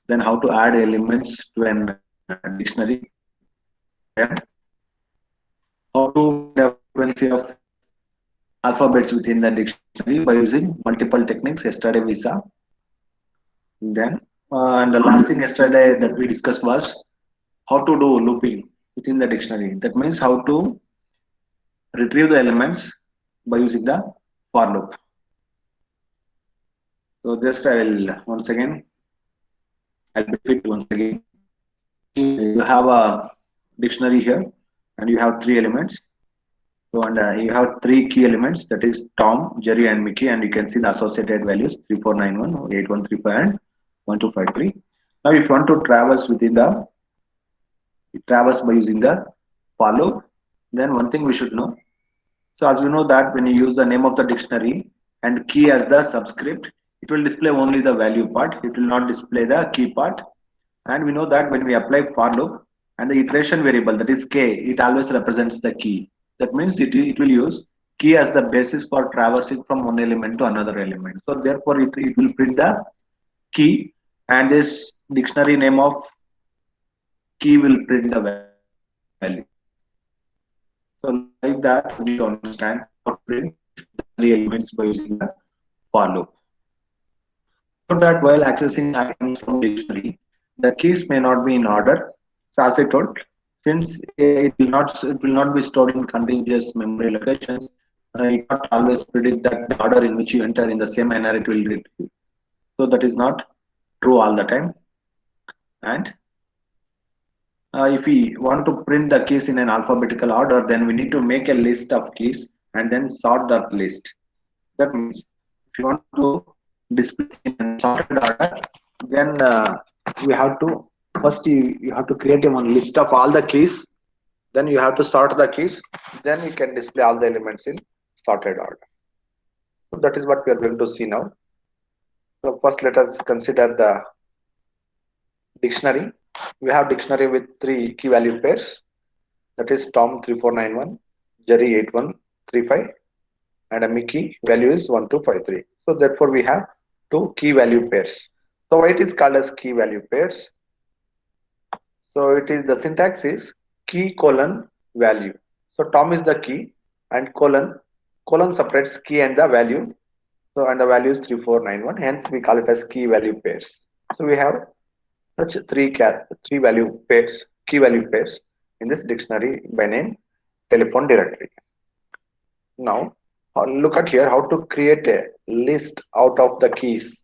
then how to add elements to an dictionary, then how to find a frequency of alphabets within the dictionary by using multiple techniques. Yesterday we saw. Then and the last thing yesterday that we discussed was how to do looping within the dictionary. That means how to retrieve the elements by using the for loop. So just I will once again I'll repeat once again. You have a dictionary here, and you have three elements. So and you have three key elements, that is Tom, Jerry, and Mickey, and you can see the associated values 3491, 8135, and 1253. Now, if you want to traverse within the traverse by using the for loop, then one thing we should know. So as we know that when you use the name of the dictionary and key as the subscript, it will display only the value part. It will not display the key part. And we know that when we apply for loop and the iteration variable, that is k, it always represents the key. That means it will use key as the basis for traversing from one element to another element. So therefore it will print the key, and this dictionary name of key will print the value. So like that we need to understand how to print the three elements by using the for loop. Note that while accessing items from dictionary, the keys may not be in order. So as I told, since it will not be stored in contiguous memory locations, it not always predict that the order in which you enter in the same manner it will retrieve. So that is not true all the time. And if we want to print the keys in an alphabetical order, then we need to make a list of keys and then sort that list. That means if you want to display in a sorted order, then we have to first you have to create a one list of all the keys, then you have to sort the keys, then you can display all the elements in sorted order. So that is what we are going to see now. So first let us consider the dictionary. We have dictionary with three key value pairs, that is Tom 3491, Jerry 8135, and a Mickey value is 1253. So therefore we have two key value pairs. So why it is called as key value pairs? So it is, the syntax is key colon value. So Tom is the key and colon separates key and the value. So and the value is 3491. Hence we call it as key value pairs. So we have such three value pairs, key value pairs in this dictionary by name telephone directory. Now look at here how to create a list out of the keys.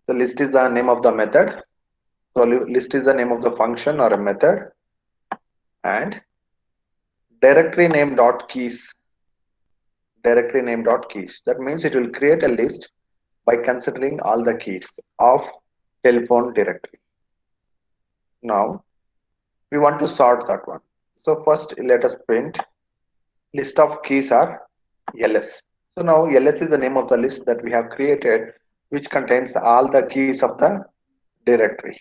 The list is the name of the method. So list is the name of the function or a method, and directory name dot keys. Directory name dot keys. That means it will create a list by considering all the keys of telephone directory. Now we want to sort that one. So first let us print list of keys are ls. So now ls is the name of the list that we have created, which contains all the keys of the directory.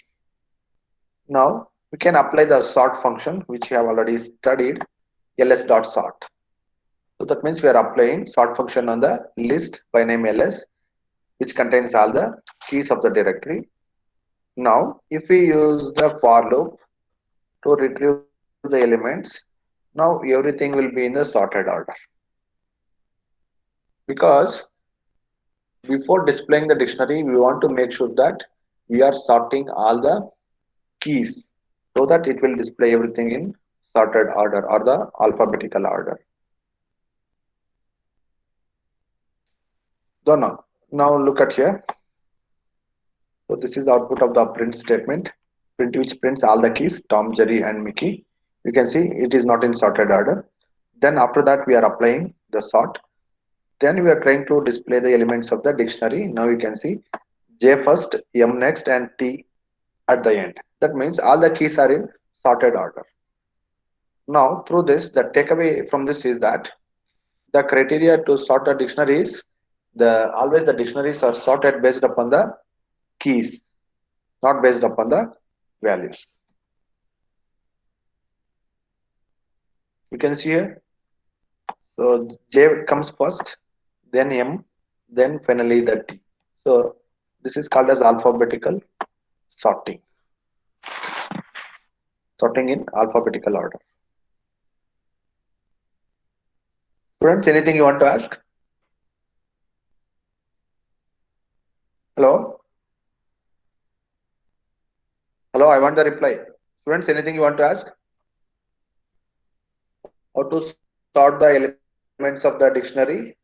Now we can apply the sort function which we have already studied, ls.sort. So that means we are applying sort function on the list by name ls, which contains all the keys of the directory. Now if we use the for loop to retrieve the elements, now everything will be in the sorted order, because before displaying the dictionary we want to make sure that we are sorting all the keys so that it will display everything in sorted order or the alphabetical order. So now look at here. So this is the output of the print statement, print which prints all the keys Tom, Jerry, and Mickey. You can see it is not in sorted order. Then after that we are applying the sort. Then we are trying to display the elements of the dictionary. Now you can see J first, M next, and T at the end. That means all the keys are in sorted order. Now through this, the takeaway from this is that the criteria to sort a dictionary is always the dictionaries are sorted based upon the keys, not based upon the values. You can see here. So J comes first, then M, then finally the T. So This is called as alphabetical sorting. Sorting in alphabetical order. Students, anything you want to ask? Hello? Hello, I want the reply. Students, anything you want to ask? How to sort the elements of the dictionary?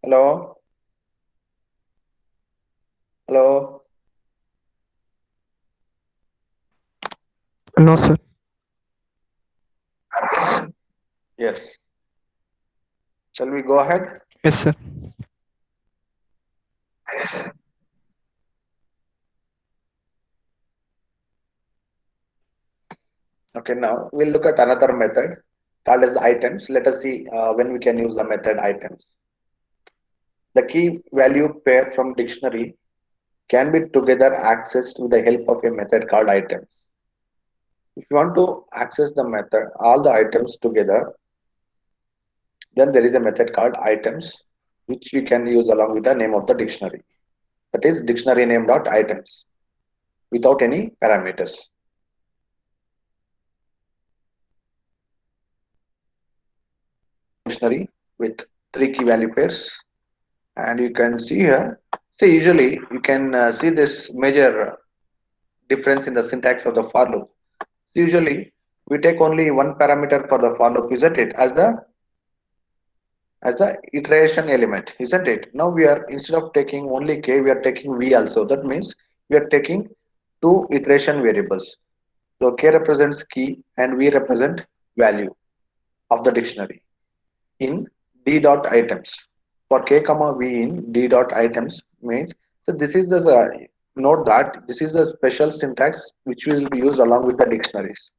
Hello? Hello? No, sir. Yes. Shall we go ahead? Yes, sir. Okay, now we'll look at another method called as items. Let us see when we can use the method items. The key value pair from dictionary can be together accessed with the help of a method called items. If you want to access the method, all the items together, then there is a method called items, which you can use along with the name of the dictionary. That is dictionary name dot items without any parameters. Dictionary with three key value pairs, and you can see here. So usually you can see this major difference in the syntax of the for loop. So usually we take only one parameter for the for loop, isn't it? As the iteration element, isn't it? Now we are, instead of taking only k, we are taking v also. That means we are taking two iteration variables. So k represents key and v represent value of the dictionary in d dot items. For k comma v in d dot items means, so this is the note that this is the special syntax which will be used along with the dictionaries.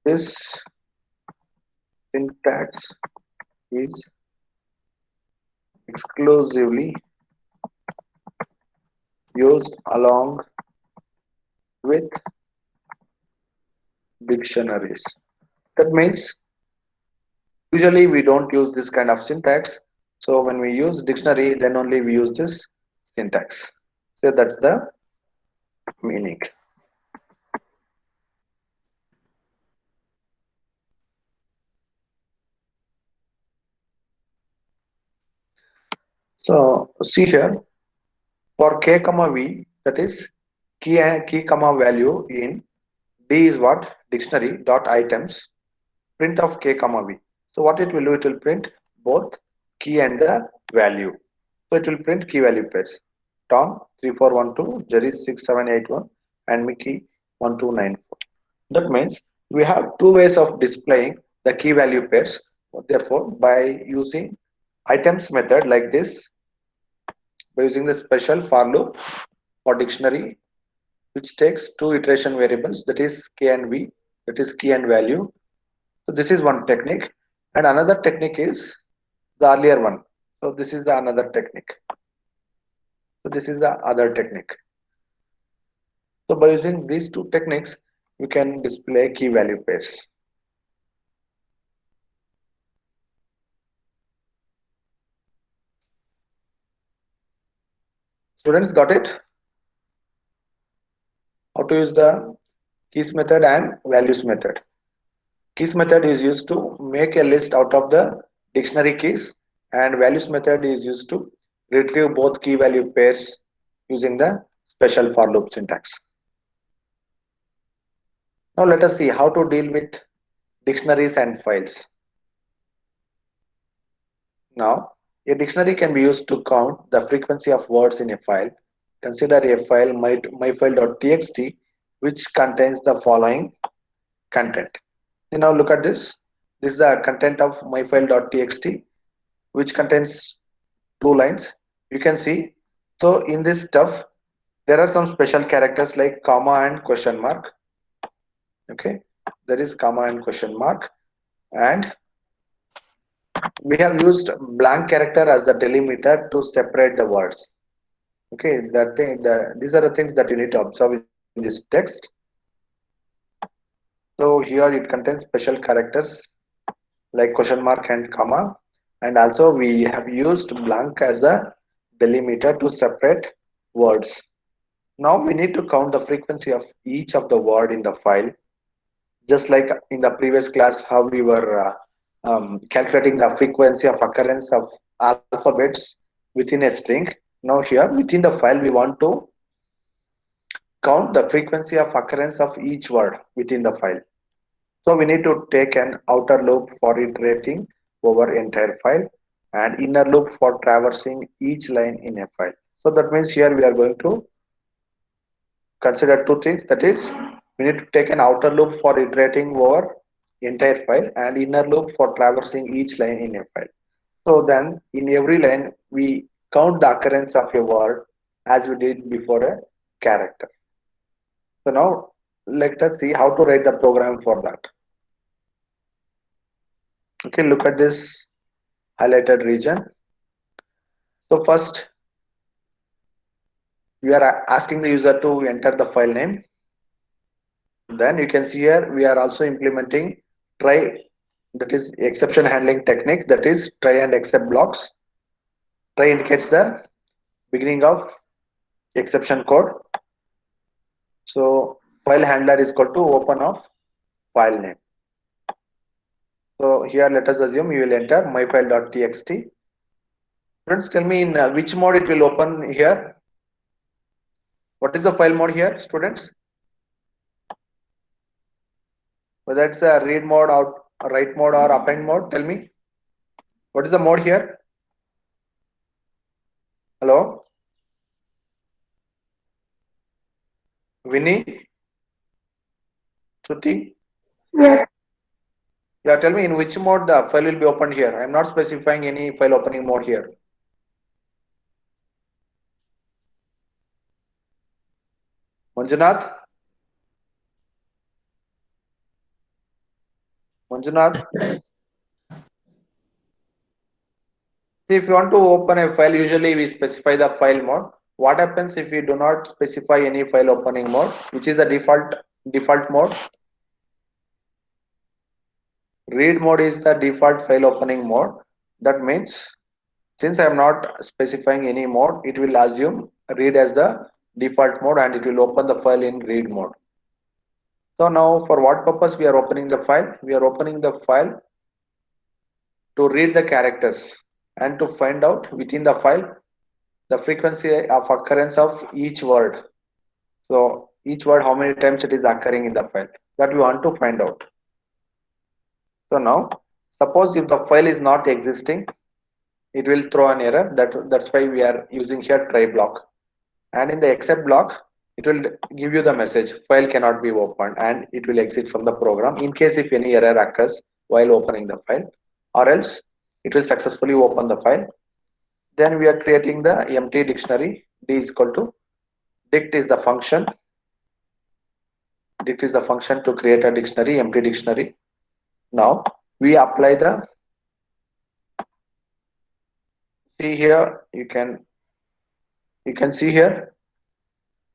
This syntax is exclusively used along with dictionaries. That means usually we don't use this kind of syntax. So when we use dictionary, then only we use this syntax. So that's the meaning. So see here, for k comma v, that is key comma value in d is what, dictionary dot items, print of k comma v. So what it will do, it will print both key and the value. So it will print key value pairs. Tom 3412, Jerry 6781, and Mickey 1294. That means we have two ways of displaying the key value pairs. Therefore, by using items method like this, by using the special for loop for dictionary, which takes two iteration variables, that is k and v, that is key and value. So this is one technique, and another technique is the earlier one. So this is the another technique. So this is the other technique. So by using these two techniques, we can display key value pairs. Students got it? How to use the keys method and values method. Keys method is used to make a list out of the dictionary keys, and values method is used to retrieve both key value pairs using the special for loop syntax. Now let us see how to deal with dictionaries and files. Now, a dictionary can be used to count the frequency of words in a file. Consider a file myfile.txt which contains the following content. Now look at this. This is the content of myfile.txt which contains two lines. You can see. So in this stuff, there are some special characters like comma and question mark. Okay, there is comma and question mark, and we have used blank character as the delimiter to separate the words. Okay, these are the things that you need to observe in this text. So here it contains special characters like question mark and comma. and also we have used blank as the delimiter to separate words. Now we need to count the frequency of each of the word in the file, just like in the previous class how we were calculating the frequency of occurrence of alphabets within a string. Now here within the file we want to count the frequency of occurrence of each word within the file. So we need to take an outer loop for iterating over entire file and inner loop for traversing each line in a file. So that means here we are going to consider two things, that is we need to take an outer loop for iterating over entire file and inner loop for traversing each line in a file. So then in every line we count the occurrence of a word as we did before a character. So now let us see how to write the program for that. Okay, look at this highlighted region. So first we are asking the user to enter the file name. Then you can see here we are also implementing try, that is exception handling technique, that is try and except blocks. Try indicates the beginning of exception code. So file handler is equal to open of file name. So here let us assume you will enter myfile.txt. Friends, tell me in which mode it will open here. What is the file mode here, students? Whether it's a read mode, out, write mode, or append mode, tell me. What is the mode here? Hello? Winnie? Shruti? Yes, Yeah, tell me in which mode the file will be opened here. I am not specifying any file opening mode here. Manjunath? Manjunath? See, if you want to open a file, usually we specify the file mode. What happens if we do not specify any file opening mode, which is a default mode? Read mode is the default file opening mode. That means since I am not specifying any mode, it will assume read as the default mode and it will open the file in read mode. So now for what purpose we are opening the file? We are opening the file to read the characters and to find out within the file the frequency of occurrence of each word. So each word how many times it is occurring in the file, that we want to find out. So now suppose if the file is not existing, it will throw an error. That's why we are using here try block. And in the except block it will give you the message file cannot be opened and it will exit from the program in case if any error occurs while opening the file, or else it will successfully open the file. Then we are creating the empty dictionary. D is equal to dict is the function. Dict is the function to create a dictionary, empty dictionary. Now we apply the, see here you can see here.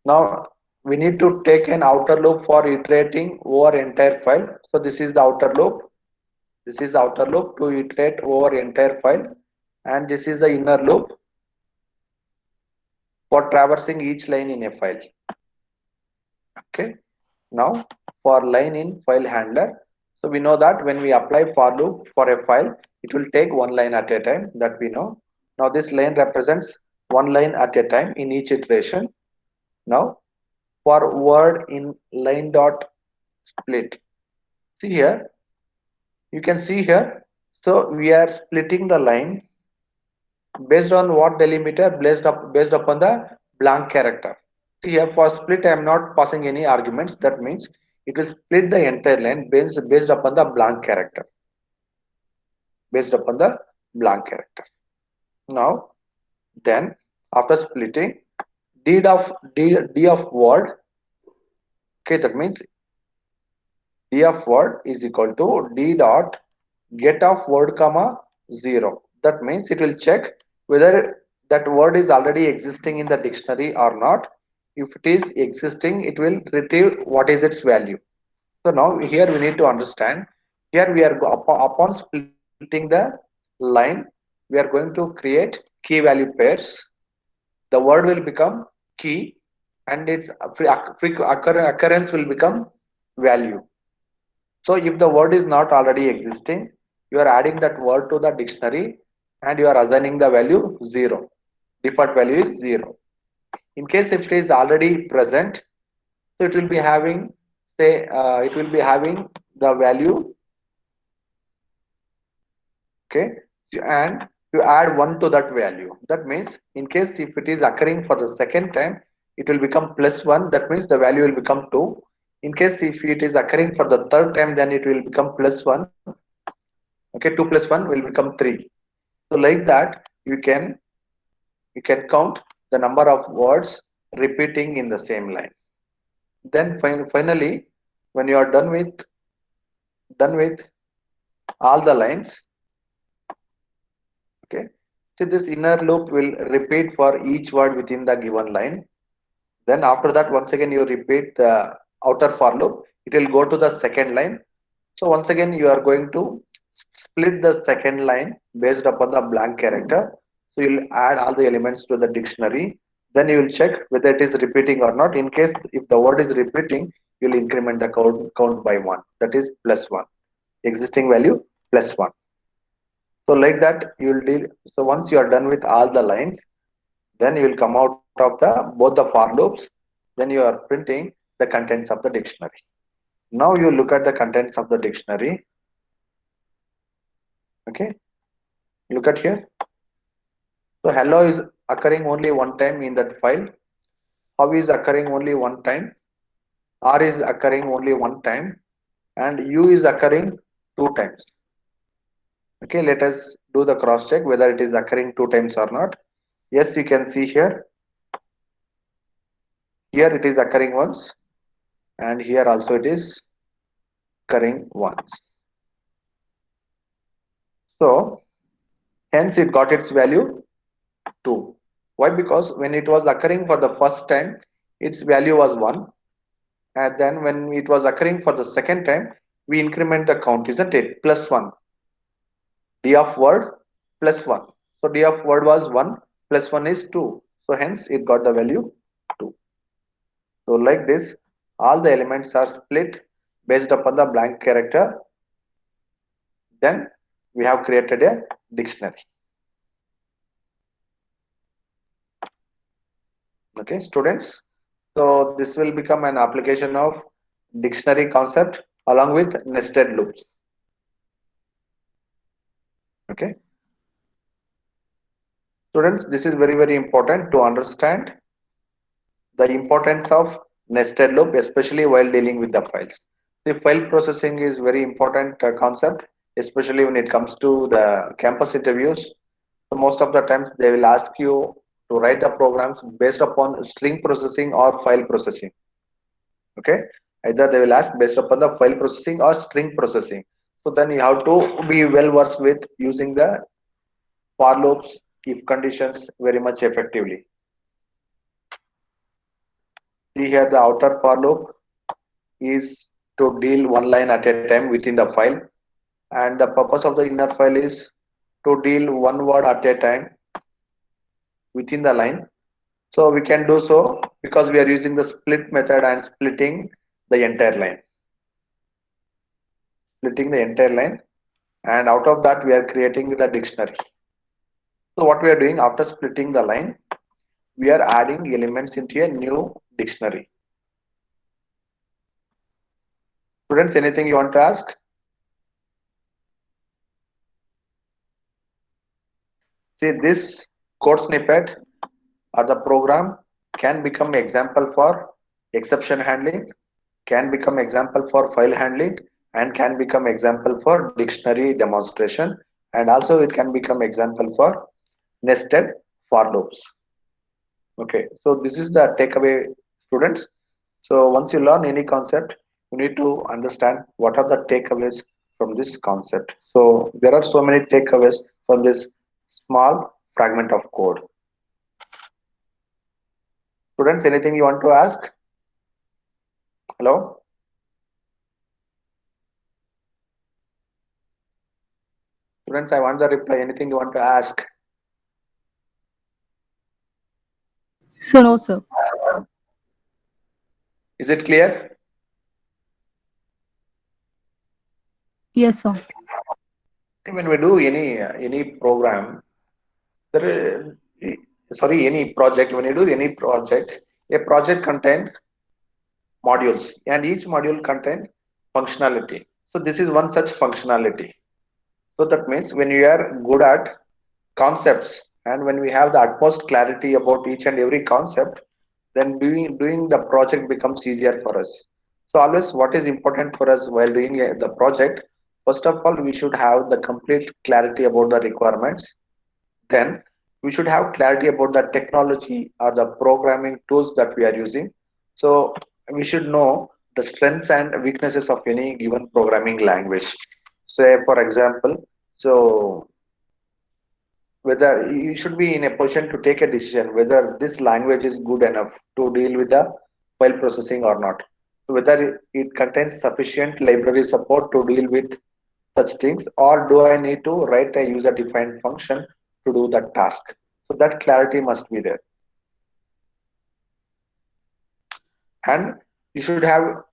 Now we need to take an outer loop for iterating over entire file. So this is the outer loop. This is the outer loop to iterate over entire file, and this is the inner loop for traversing each line in a file. Okay. Now for line in file handler. So we know that when we apply for loop for a file, it will take one line at a time, that we know. Now this line represents one line at a time in each iteration. Now for word in line dot split, see here, you can see here. So we are splitting the line based on what delimiter, based upon the blank character. See here for split I am not passing any arguments, that means it will split the entire line based upon the blank character, based upon the blank character. Now then after splitting d of word, okay, that means d of word is equal to d dot get of word comma 0. That means it will check whether that word is already existing in the dictionary or not. If it is existing, it will retrieve what is its value. So now here we need to understand, here we are upon splitting the line, we are going to create key value pairs. The word will become key and its occurrence will become value. So if the word is not already existing, you are adding that word to the dictionary and you are assigning the value 0. Default value is 0. In case if it is already present, so it will be having, say, it will be having the value, okay, and you add 1 to that value. That means in case if it is occurring for the second time, it will become plus 1. That means the value will become 2. In case if it is occurring for the third time, then it will become plus 1. Okay, 2 plus 1 will become 3. So like that you can count the number of words repeating in the same line. Then finally, when you are done with all the lines, okay, so this inner loop will repeat for each word within the given line. Then after that, once again you repeat the outer for loop. It will go to the second line. So once again you are going to split the second line based upon the blank character. So you'll add all the elements to the dictionary. Then you will check whether it is repeating or not. In case if the word is repeating, you'll increment the count by 1. That is plus 1. Existing value plus 1. So like that you will deal. So once you are done with all the lines, then you will come out of the both the for loops. Then you are printing the contents of the dictionary. Now you look at the contents of the dictionary. Okay, look at here. So hello is occurring only one time in that file. How is occurring only one time. R is occurring only one time, and U is occurring 2 times. Okay, let us do the cross check whether it is occurring 2 times or not. Yes, you can see here. Here it is occurring once, and here also it is occurring once. So hence it got its value 2. Why? Because when it was occurring for the first time, its value was 1, and then when it was occurring for the second time, we increment the count, isn't it? Plus 1. D of word plus 1. So D of word was 1 plus 1 is 2. So hence it got the value 2. So like this, all the elements are split based upon the blank character. Then we have created a dictionary. Okay, students. So this will become an application of dictionary concept along with nested loops. Okay. Students, this is very, very important to understand the importance of nested loop, especially while dealing with the files. The file processing is very important concept, especially when it comes to the campus interviews. So most of the times they will ask you to write the programs based upon string processing or file processing. Okay, either they will ask based upon the file processing or string processing. So then you have to be well versed with using the for loops, if conditions very much effectively. See here the outer for loop is to deal one line at a time within the file, and the purpose of the inner file is to deal one word at a time within the line. So we can do so because we are using the split method and splitting the entire line, and out of that we are creating the dictionary. So what we are doing after splitting the line, we are adding elements into a new dictionary. Students, anything you want to ask? See, this code snippet or the program can become example for exception handling, can become example for file handling, and can become example for dictionary demonstration, and also it can become example for nested for loops. Okay, so this is the takeaway, students. So once you learn any concept, you need to understand what are the takeaways from this concept. So there are so many takeaways from this small fragment of code. Students, anything you want to ask? Hello? Students, I want the reply. Anything you want to ask? So no, sir. Is it clear? Yes, sir. See, when we do any program, there is, sorry, any project. When you do any project, a project contains modules, and each module contains functionality. So this is one such functionality. So that means when you are good at concepts and when we have the utmost clarity about each and every concept, then doing the project becomes easier for us. So always what is important for us while doing the project, first of all, we should have the complete clarity about the requirements. Then we should have clarity about the technology or the programming tools that we are using. So we should know the strengths and weaknesses of any given programming language. Say for example, so whether you should be in a position to take a decision whether this language is good enough to deal with the file processing or not. Whether it contains sufficient library support to deal with such things, or do I need to write a user defined function to do that task. So that clarity must be there. And you should have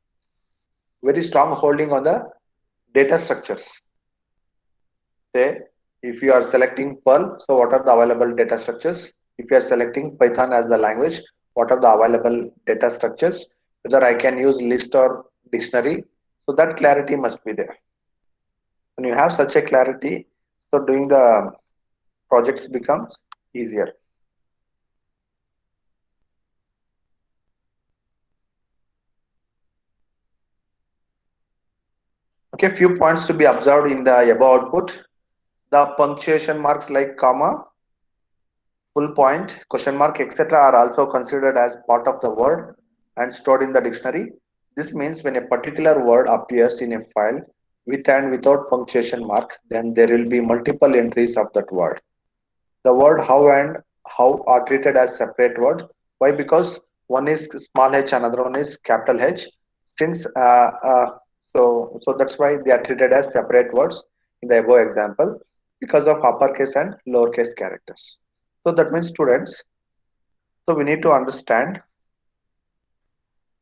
very strong holding on the data structures. Say if you are selecting Perl, so what are the available data structures? If you are selecting Python as the language, what are the available data structures? Whether I can use list or dictionary. So that clarity must be there. When you have such a clarity, so doing the projects becomes easier. Okay, few points to be observed in the above output. The punctuation marks like comma, full point, question mark, etc. are also considered as part of the word and stored in the dictionary. This means when a particular word appears in a file with and without punctuation mark, then there will be multiple entries of that word. The word how and how are treated as separate words. Why? Because one is small h, another one is capital H. Since so that's why they are treated as separate words in the above example because of uppercase and lowercase characters. So that means students. So we need to understand.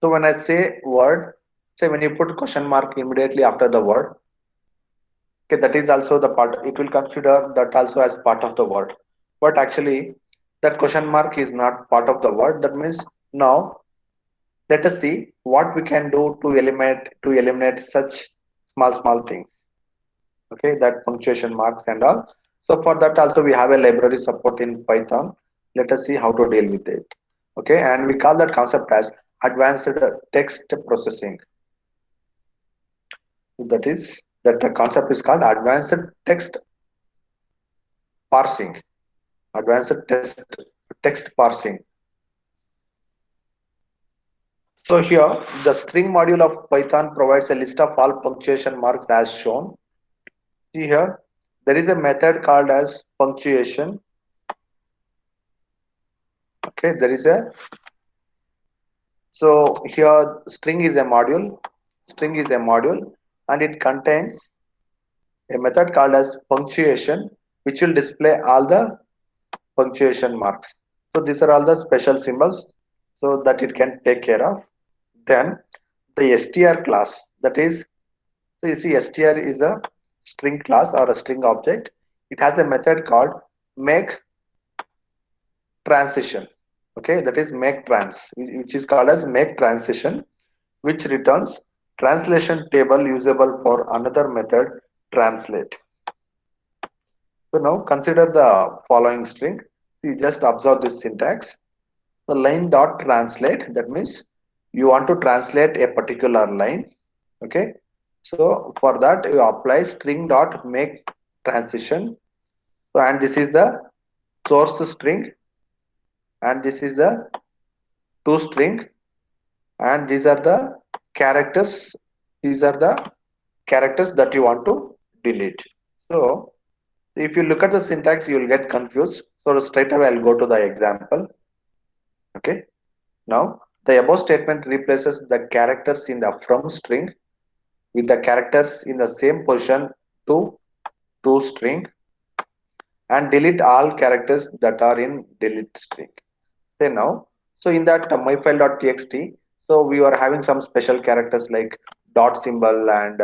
So when I say word, say when you put question mark immediately after the word, okay, that is also the part. It will consider that also as part of the word. But actually, that question mark is not part of the word. That means now let us see what we can do to eliminate such small things. Okay, that punctuation marks and all. So for that also we have a library support in Python. Let us see how to deal with it. Okay, and we call that concept as advanced text processing. That the concept is called advanced text parsing. Advanced text parsing. So here the string module of Python provides a list of all punctuation marks as shown. See here there is a method called as punctuation. Okay, there is a so here string is a module and it contains a method called as punctuation which will display all the punctuation marks. So these are all the special symbols so that it can take care of. Then the str class, that is, so you see str is a string class or a string object. It has a method called make transition. Okay, that is make trans, which is called as make transition, which returns translation table usable for another method translate. So now consider the following string. See, just observe this syntax. The line dot translate, that means you want to translate a particular line. Okay, so for that you apply string dot make transition. So and this is the source string and this is the to string and these are the characters. These are the characters that you want to delete. So if you look at the syntax, you will get confused. So straight away I'll go to the example. Okay. Now the above statement replaces the characters in the from string with the characters in the same position to string and delete all characters that are in delete string. Say now So in that myfile.txt, so we are having some special characters like dot symbol and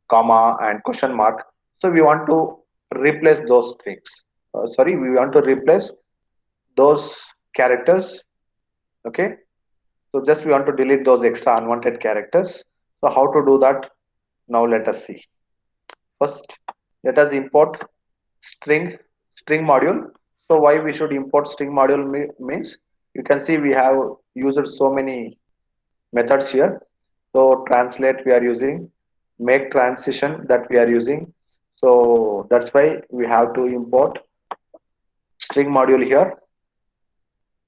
comma and question mark. So we want to replace those strings. Sorry, we want to replace those characters. Okay, so just we want to delete those extra unwanted characters. So how to do that? Now let us see. First, let us import string string module. So why we should import string module means, you can see we have used so many methods here. So translate we are using, make transition that we are using. So that's why we have to import string module here.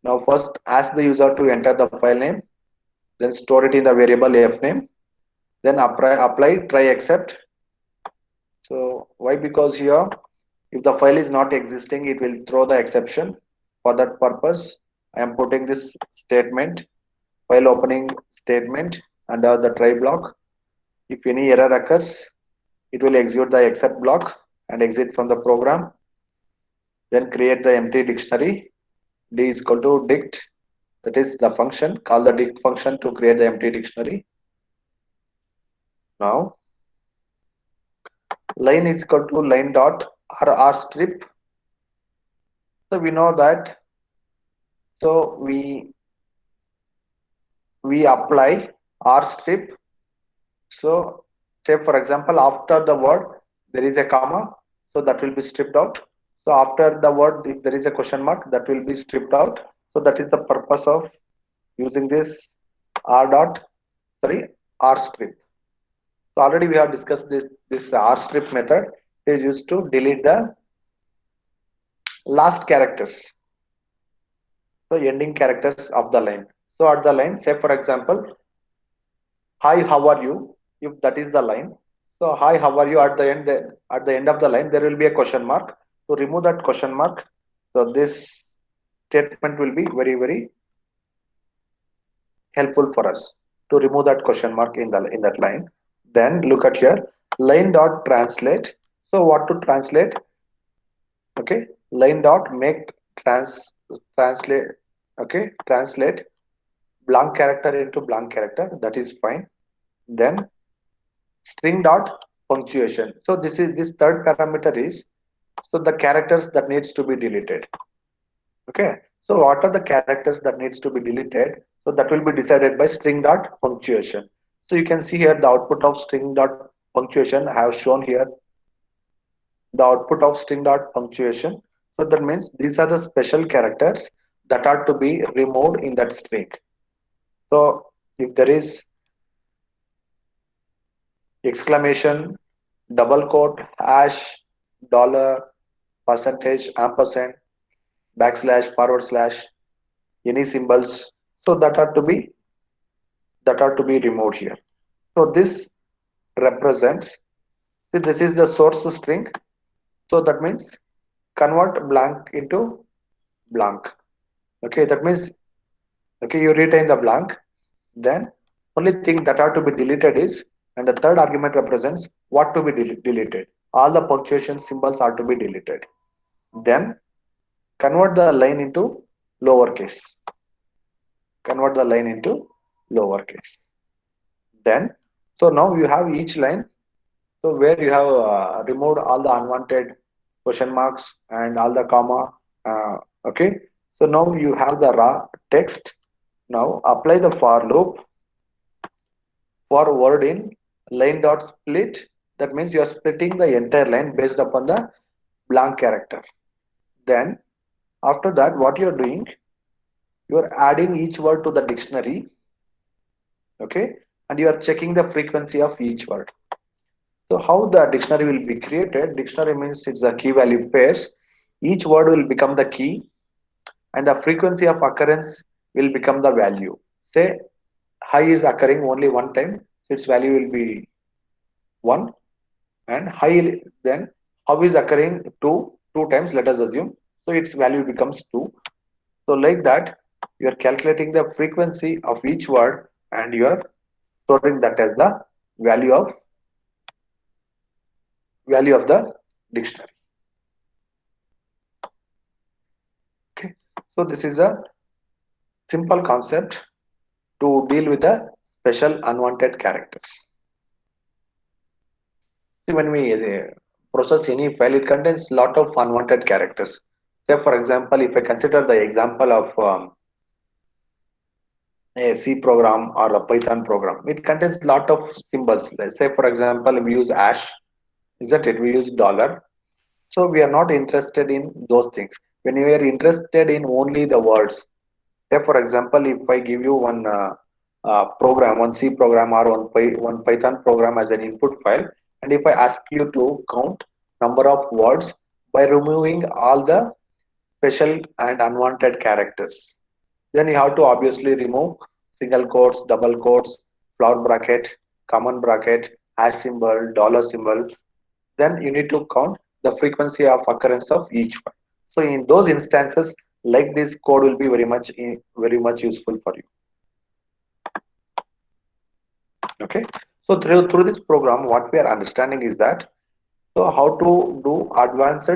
Now first ask the user to enter the file name, then store it in the variable f name, then apply try except. So why? Because here if the file is not existing, it will throw the exception. For that purpose, I am putting this statement, file opening statement, under the try block. If any error occurs, it will execute the except block and exit from the program. Then create the empty dictionary. D is equal to dict. That is the function. Call the dict function to create the empty dictionary. Now line is equal to line dot r strip. So we know that. So we apply r strip. So say for example, after the word there is a comma, so that will be stripped out. So after the word, if there is a question mark, that will be stripped out. So that is the purpose of using this r dot, sorry, r strip. So already we have discussed this r strip method is used to delete the last characters, so ending characters of the line. So at the line, say for example, hi how are you, if that is the line. So hi how are you, at the end, at the end of the line there will be a question mark. To remove that question mark, so this statement will be very helpful for us to remove that question mark in that line. Then look at here, line dot translate. So what to translate? Okay, line dot make translate. Okay, translate blank character into blank character, that is fine. Then string dot punctuation. So this third parameter is, so the characters that needs to be deleted. Okay, so what are the characters that needs to be deleted? So that will be decided by string dot punctuation. So you can see here the output of string dot punctuation. I have shown here the output of string dot punctuation. So that means these are the special characters that are to be removed in that string. So if there is exclamation, double quote, hash, dollar, percentage, ampersand, backslash, forward slash, any symbols, so that are to be removed here. So this represents, see, this is the source string. So that means convert blank into blank. Okay, that means, okay, you retain the blank. Then only thing that are to be deleted is, and the third argument represents what to be deleted. All the punctuation symbols are to be deleted. Then convert the line into lowercase. Convert the line into lowercase. Then, so now you have each line. So where you have removed all the unwanted question marks and all the comma. Okay. So now you have the raw text. Now apply the for loop for word in line dot split. That means you are splitting the entire line based upon the blank character. Then after that, what you are doing, you are adding each word to the dictionary. Okay, and you are checking the frequency of each word. So how the dictionary will be created? Dictionary means it's a key value pairs. Each word will become the key and the frequency of occurrence will become the value. Say high is occurring only one time, its value will be 1, and high, then how is occurring two times, let us assume, so its value becomes 2. So like that you are calculating the frequency of each word and you are storing that as the value of the dictionary. Okay, so this is a simple concept to deal with the special unwanted characters. See, when we process any file, it contains lot of unwanted characters. Say, for example, if I consider the example of a C program or a Python program, it contains lot of symbols. Let's say, for example, we use hash, isn't it? We use dollar. So we are not interested in those things. When we are interested in only the words, say for example, if I give you one program, one C program or one Python program as an input file, and if I ask you to count number of words by removing all the special and unwanted characters, then you have to obviously remove single quotes, double quotes, flower bracket, common bracket, hash symbol, dollar symbol. Then you need to count the frequency of occurrence of each one. So in those instances, like this code will be very much useful for you. Okay. So through this program, what we are understanding is that so how to do advanced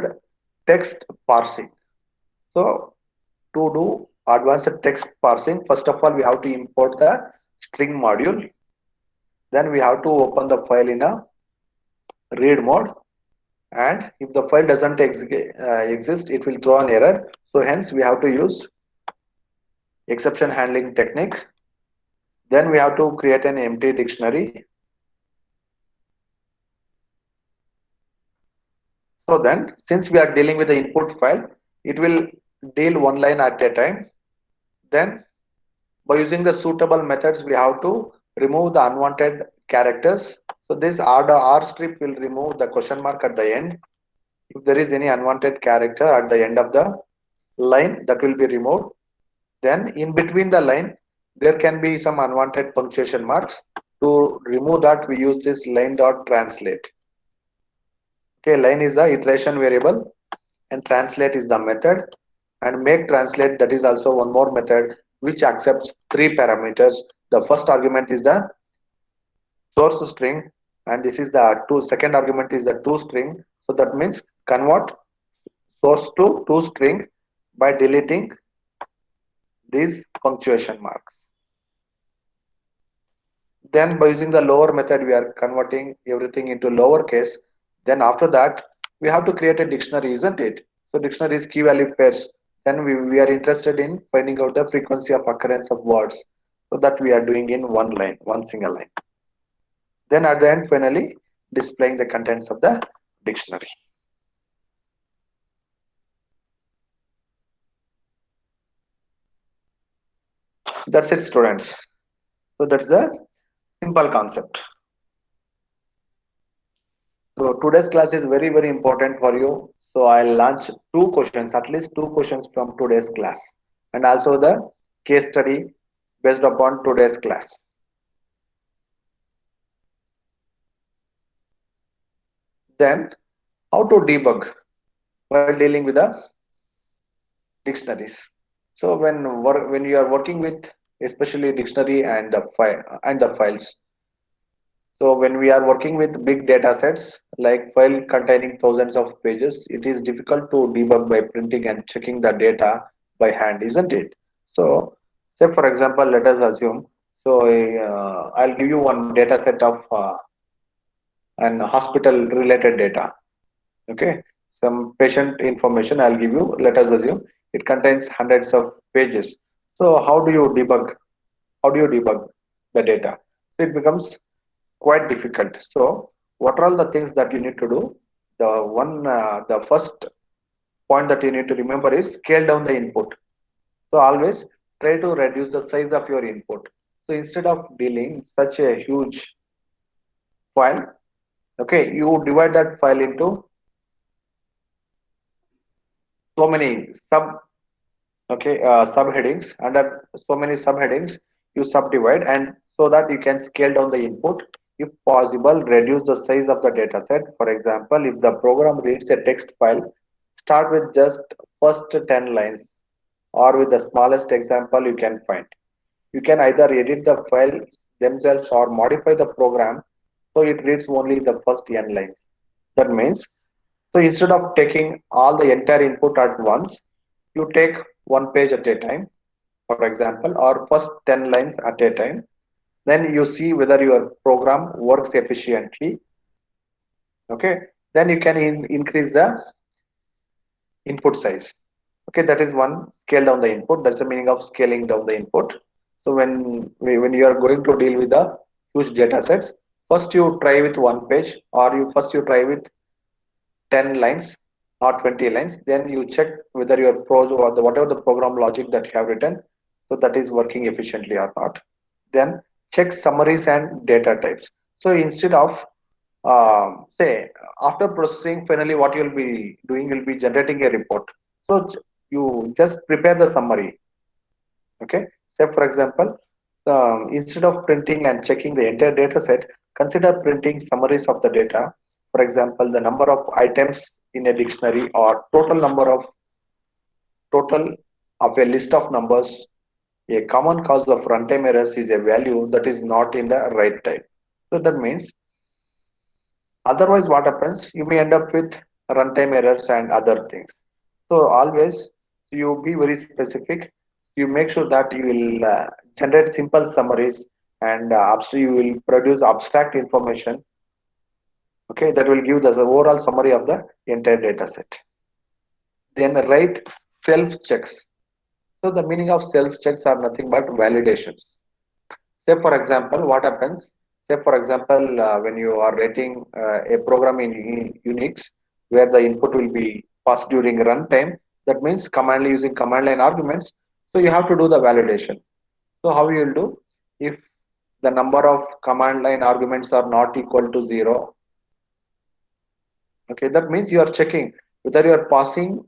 text parsing. So to do advanced text parsing, first of all, we have to import the string module. Then we have to open the file in a read mode, and if the file doesn't exist, it will throw an error. So hence we have to use exception handling technique. Then we have to create an empty dictionary. So then since we are dealing with the input file, it will deal one line at a time. Then by using the suitable methods, we have to remove the unwanted characters. So this R strip will remove the question mark at the end. If there is any unwanted character at the end of the line, that will be removed. Then in between the line, there can be some unwanted punctuation marks. To remove that, we use this line dot translate. Okay, line is the iteration variable and translate is the method, and make translate, that is also one more method which accepts three parameters. The first argument is the source string, and this is the second argument is the to string. So that means convert source to string by deleting these punctuation marks. Then by using the lower method, we are converting everything into lowercase. Then after that, we have to create a dictionary, isn't it? So dictionary is key value pairs. Then we are interested in finding out the frequency of occurrence of words. So that we are doing in one line, one single line. Then at the end, finally, displaying the contents of the dictionary. That's it, students. So that's the simple concept. So today's class is very important for you. So I'll launch two questions, at least two questions from today's class, and also the case study based upon today's class. Then how to debug while dealing with the dictionaries. So when you are working with especially dictionary and the files. So when we are working with big data sets like file containing thousands of pages, it is difficult to debug by printing and checking the data by hand, isn't it? So say for example, let us assume, so I'll give you one data set of an hospital related data. Okay, some patient information I'll give you. Let us assume it contains hundreds of pages. So how do you debug? How do you debug the data? So it becomes quite difficult. So what are all the things that you need to do? The first point that you need to remember is scale down the input. So always try to reduce the size of your input. So instead of dealing such a huge file, okay, you divide that file into so many subheadings. Under so many subheadings, you subdivide, and so that you can scale down the input. If possible, reduce the size of the data set. For example, if the program reads a text file, start with just first 10 lines, or with the smallest example you can find. You can either edit the files themselves or modify the program so it reads only the first n lines. That means, so instead of taking all the entire input at once, you take one page at a time. for example, or first 10 lines at a time. Then you see whether your program works efficiently. Okay, then you can increase the input size. Okay, that is one, scale down the input. That's the meaning of scaling down the input. So when you are going to deal with the huge data sets, first you try with one page, or you try with 10 lines or 20 lines. Then you check whether your pros or whatever the program logic that you have written, so that is working efficiently or not. Then check summaries and data types. So instead of say, after processing, finally what you'll be doing, you'll be generating a report. So you just prepare the summary. Okay, say for example, instead of printing and checking the entire data set, consider printing summaries of the data. For example, the number of items in a dictionary, or total of a list of numbers. A common cause of runtime errors is a value that is not in the right type. So that means, otherwise what happens, you may end up with runtime errors and other things. So always you be very specific. You make sure that you will generate simple summaries, and you will produce abstract information. Okay, that will give the overall summary of the entire data set. Then write self checks. So the meaning of self checks are nothing but validations. Say for example, what happens? Say for example, when you are writing a program in Unix, where the input will be passed during runtime, that means using command line arguments. So you have to do the validation. So how you will do? If the number of command line arguments are not equal to 0, okay, that means you are checking whether you are passing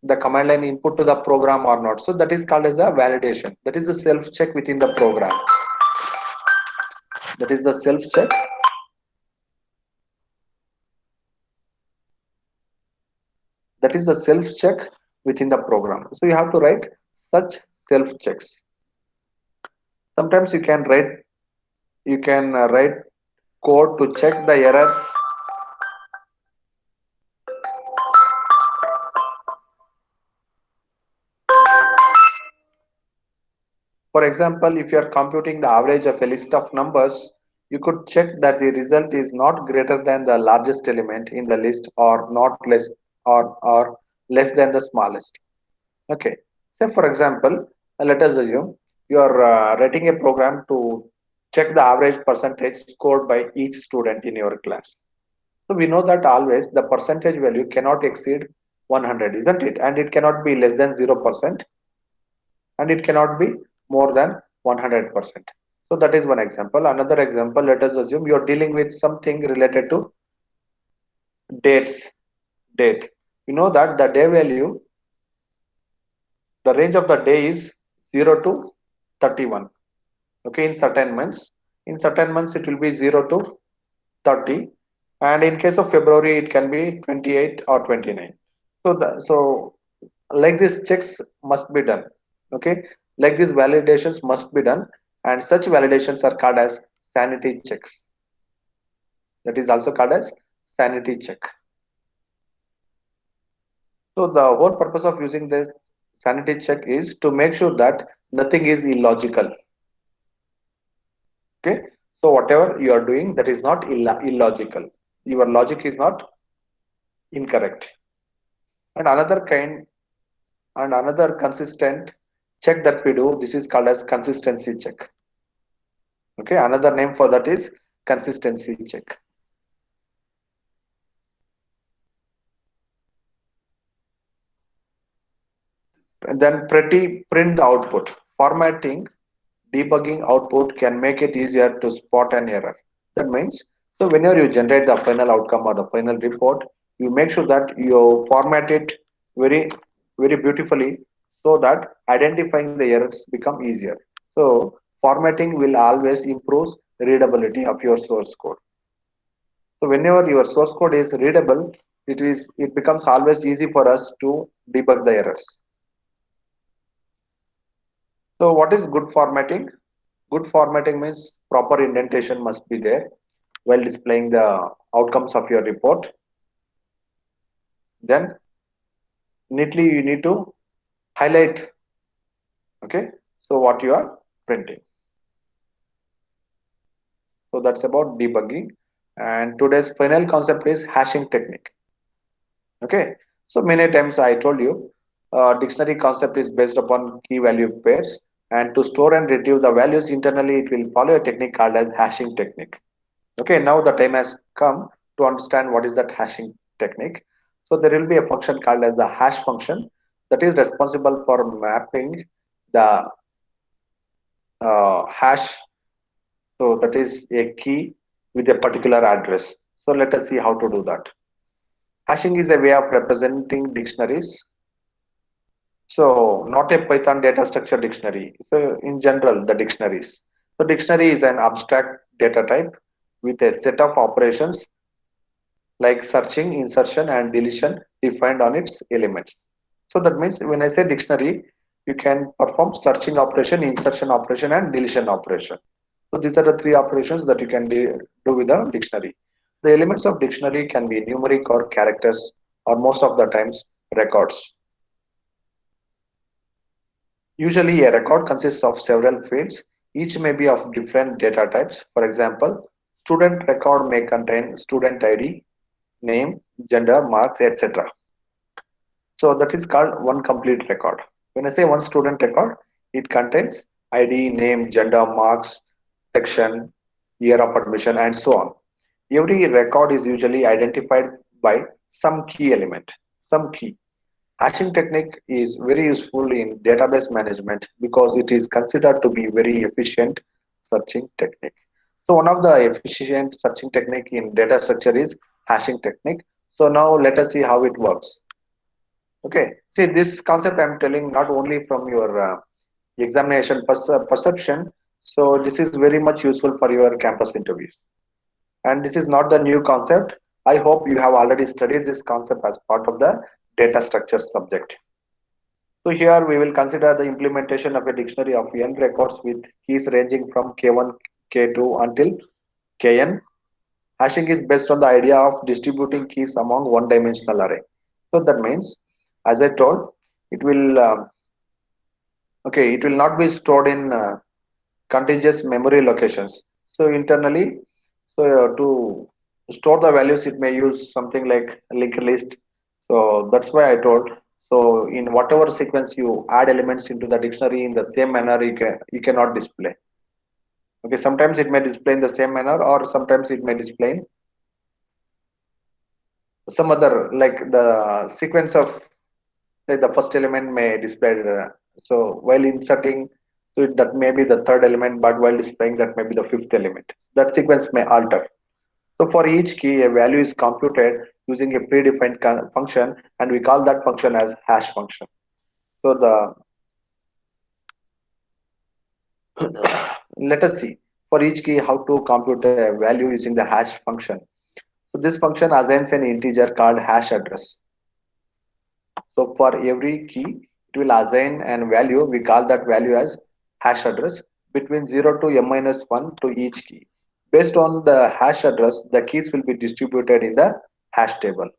the command line input to the program or not. So that is called as a validation. That is the self check within the program. That is the self check. That is the self check within the program. So you have to write such self checks. Sometimes you can write code to check the errors. For example, if you are computing the average of a list of numbers, you could check that the result is not greater than the largest element in the list, or not less, or less than the smallest. Okay. Say for example, let us assume you are writing a program to check the average percentage scored by each student in your class. So we know that always the percentage value cannot exceed 100, isn't it? And it cannot be less than 0%, and it cannot be more than 100%. So that is one example. Another example, let us assume you are dealing with something related to dates. Date. You know that the day value, the range of the day is 0 to 31. Okay, in certain months. In certain months, it will be 0 to 30. And in case of February, it can be 28 or 29. So like this checks must be done. Okay, like these validations must be done, and such validations are called as sanity checks. That is also called as sanity check. So the whole purpose of using this sanity check is to make sure that nothing is illogical. Okay, so whatever you are doing, that is not illogical. Your logic is not incorrect. And another consistent check that we do, this is called as consistency check. Okay, another name for that is consistency check. And then print the output. Formatting debugging output can make it easier to spot an error. That means, so whenever you generate the final outcome or the final report, you make sure that you format it very, very beautifully, so that identifying the errors become easier. So formatting will always improve readability of your source code. So whenever your source code is readable, it becomes always easy for us to debug the errors. So what is good formatting? Good formatting means proper indentation must be there while displaying the outcomes of your report. Then neatly you need to highlight. Okay. So what you are printing. So that's about debugging. And today's final concept is hashing technique. Okay. So many times I told you, dictionary concept is based upon key value pairs. And to store and retrieve the values internally, it will follow a technique called as hashing technique. Okay. Now the time has come to understand what is that hashing technique. So there will be a function called as the hash function that is responsible for mapping the hash. So that is a key with a particular address. So let us see how to do that. Hashing is a way of representing dictionaries. So not a Python data structure dictionary. So in general, the dictionaries. So dictionary is an abstract data type with a set of operations like searching, insertion, and deletion defined on its elements. So that means when I say dictionary, you can perform searching operation, insertion operation, and deletion operation. So these are the three operations that you can do with a dictionary. The elements of dictionary can be numeric or characters, or most of the times records. Usually a record consists of several fields, each may be of different data types. For example, student record may contain student ID, name, gender, marks, etc. So that is called one complete record. When I say one student record, it contains ID, name, gender, marks, section, year of admission, and so on. Every record is usually identified by some key element, some key. Hashing technique is very useful in database management because it is considered to be very efficient searching technique. So one of the efficient searching technique in data structure is hashing technique. So now let us see how it works. Okay, see this concept I'm telling not only from your examination perception. So this is very much useful for your campus interviews. And this is not the new concept. I hope you have already studied this concept as part of the data structure subject. So here we will consider the implementation of a dictionary of n records with keys ranging from K1, K2 until Kn. Hashing is based on the idea of distributing keys among one-dimensional array. So that means, as I told, it will it will not be stored in contiguous memory locations. So internally, so to store the values, it may use something like linked list. So that's why I told. So in whatever sequence you add elements into the dictionary in the same manner, you cannot display. Okay, sometimes it may display in the same manner, or sometimes it may display in some other like the sequence of say the first element may display. So while inserting, so that may be the third element, but while displaying that may be the fifth element. That sequence may alter. So for each key, a value is computed using a predefined function, and we call that function as hash function. So the let us see for each key how to compute a value using the hash function. So this function assigns an integer called hash address. So for every key, it will assign an value. We call that value as hash address between 0 to m minus 1 to each key. Based on the hash address, the keys will be distributed in the hash table.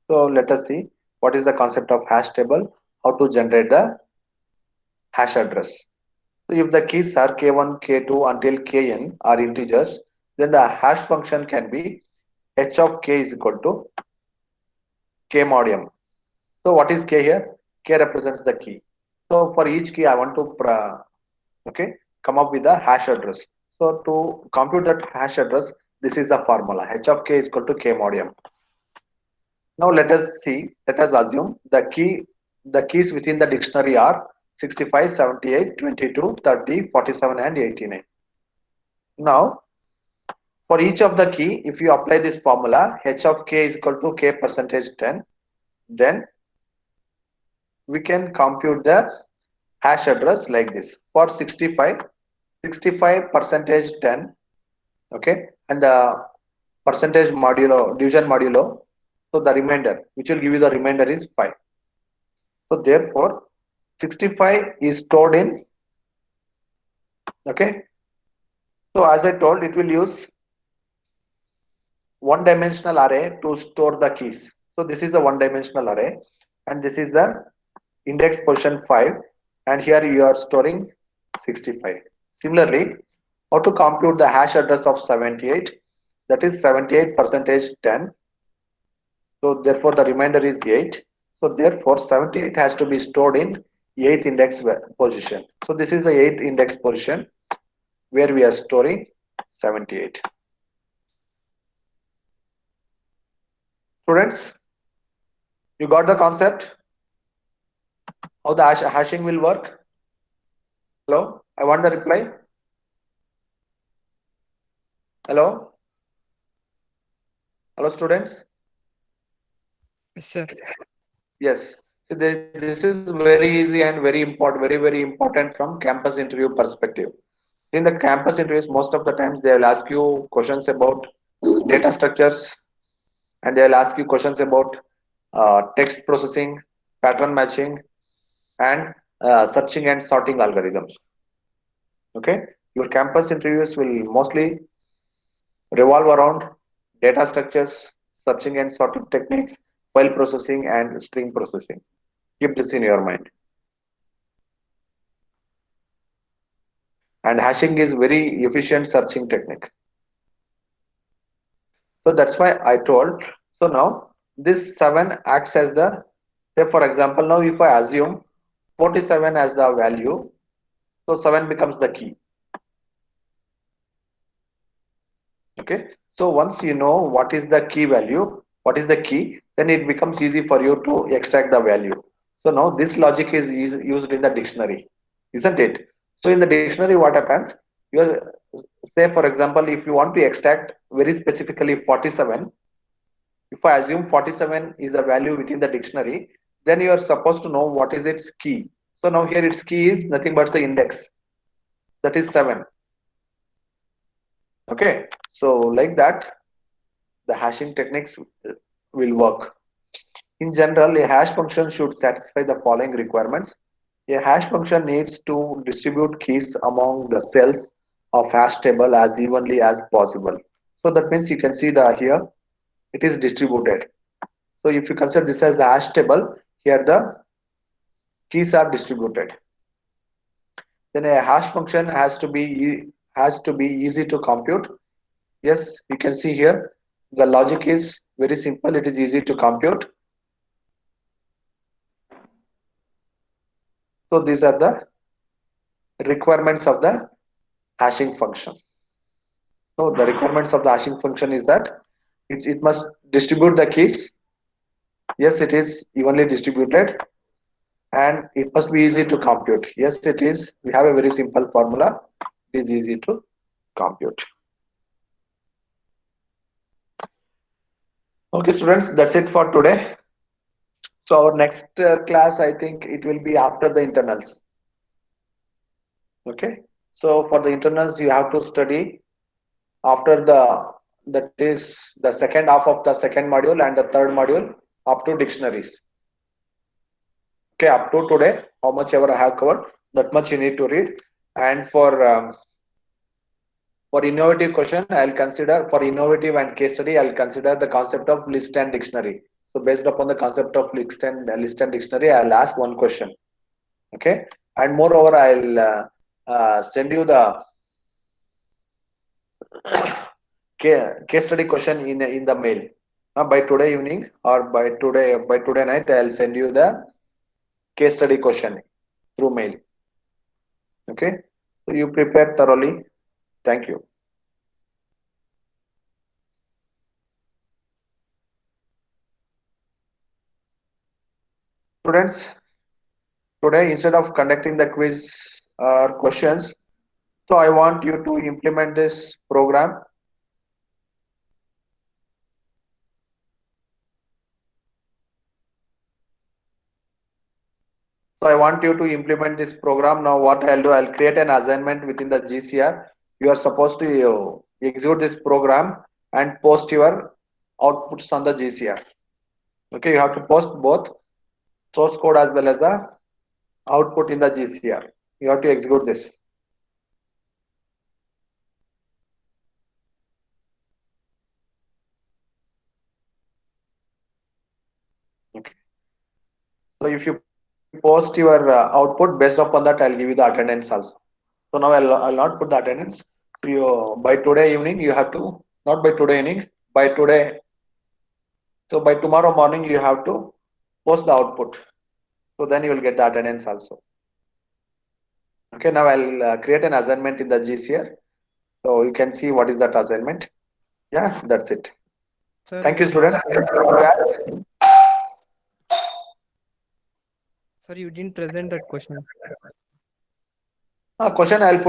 So let us see what is the concept of hash table, how to generate the hash address. So if the keys are k1, k2 until kn are integers, then the hash function can be h of k is equal to k mod m. So what is k here? K represents the key. So for each key, I want to come up with a hash address. So to compute that hash address, this is the formula. H of k is equal to k mod m. Now let us see. Let us assume the keys within the dictionary are 65, 78, 22, 30, 47, and 89. Now for each of the key, if you apply this formula, h of k is equal to k percentage 10, then we can compute the hash address like this. For 65, 65 percentage 10, okay, and the percentage modulo, division modulo, so the remainder, which will give you the remainder is 5. So therefore, 65 is stored in, okay. So as I told, it will use one dimensional array to store the keys. So this is the one dimensional array, and this is the index position 5, and here you are storing 65. Similarly, how to compute the hash address of 78? That is 78 percentage 10. So therefore the remainder is 8. So therefore 78 has to be stored in 8th index position. So this is the 8th index position where we are storing 78. Students, you got the concept how the hashing will work? Hello, I want the reply. Hello, hello students. Yes, sir. Yes, so this is very easy and very important, very important from campus interview perspective. In the campus interviews, most of the times they will ask you questions about data structures, and they will ask you questions about text processing, pattern matching, and searching and sorting algorithms. Okay, your campus interviews will mostly revolve around data structures, searching and sorting techniques, file processing, and string processing. Keep this in your mind. And hashing is very efficient searching technique. So that's why I told. So now this 7 acts as the, say for example, now if I assume 47 as the value, so 7 becomes the key. Okay, so once you know what is the key value, what is the key, then it becomes easy for you to extract the value. So now this logic is used in the dictionary, isn't it? So in the dictionary what happens, you say for example if you want to extract very specifically 47, if I assume 47 is a value within the dictionary, then you are supposed to know what is its key. So now here its key is nothing but the index, that is 7. Okay, so like that the hashing techniques will work. In general, a hash function should satisfy the following requirements. A hash function needs to distribute keys among the cells of hash table as evenly as possible. So that means you can see the here it is distributed. So if you consider this as the hash table, here the keys are distributed. Then a hash function has to be easy to compute. Yes, you can see here the logic is very simple. It is easy to compute. So these are the requirements of the hashing function. So the requirements of the hashing function is that it must distribute the keys. Yes, it is evenly distributed, and it must be easy to compute. Yes, it is. We have a very simple formula. It is easy to compute. Okay, students, that's it for today. So our next class, I think it will be after the internals. Okay. So for the internals, you have to study after that is the second half of the second module and the third module up to dictionaries. Okay, up to today, how much ever I have covered, that much you need to read. And for innovative question, I'll consider for innovative and case study, I'll consider the concept of list and dictionary. So based upon the concept of list and dictionary, I'll ask one question. Okay, and moreover, I'll send you the case study question in the mail. By today evening or by today night, I'll send you the case study question through mail. Okay, so you prepare thoroughly. Thank you. Students, today instead of conducting the quiz or questions, so I want you to implement this program. So I want you to implement this program. Now what I'll do, I'll create an assignment within the GCR. You are supposed to execute this program and post your outputs on the GCR. Okay, you have to post both source code as well as the output in the GCR. You have to execute this. Okay. So if you post your output based upon that, I'll give you the attendance also. So now I'll not put the attendance. So you, by today evening you have to, not by today evening, by today. So by tomorrow morning you have to post the output. So then you will get the attendance also. Okay, now I'll create an assignment in the GCR. So you can see what is that assignment. Yeah, that's it. Sir, Thank you, you students. sir, you didn't present that question. Question I'll put it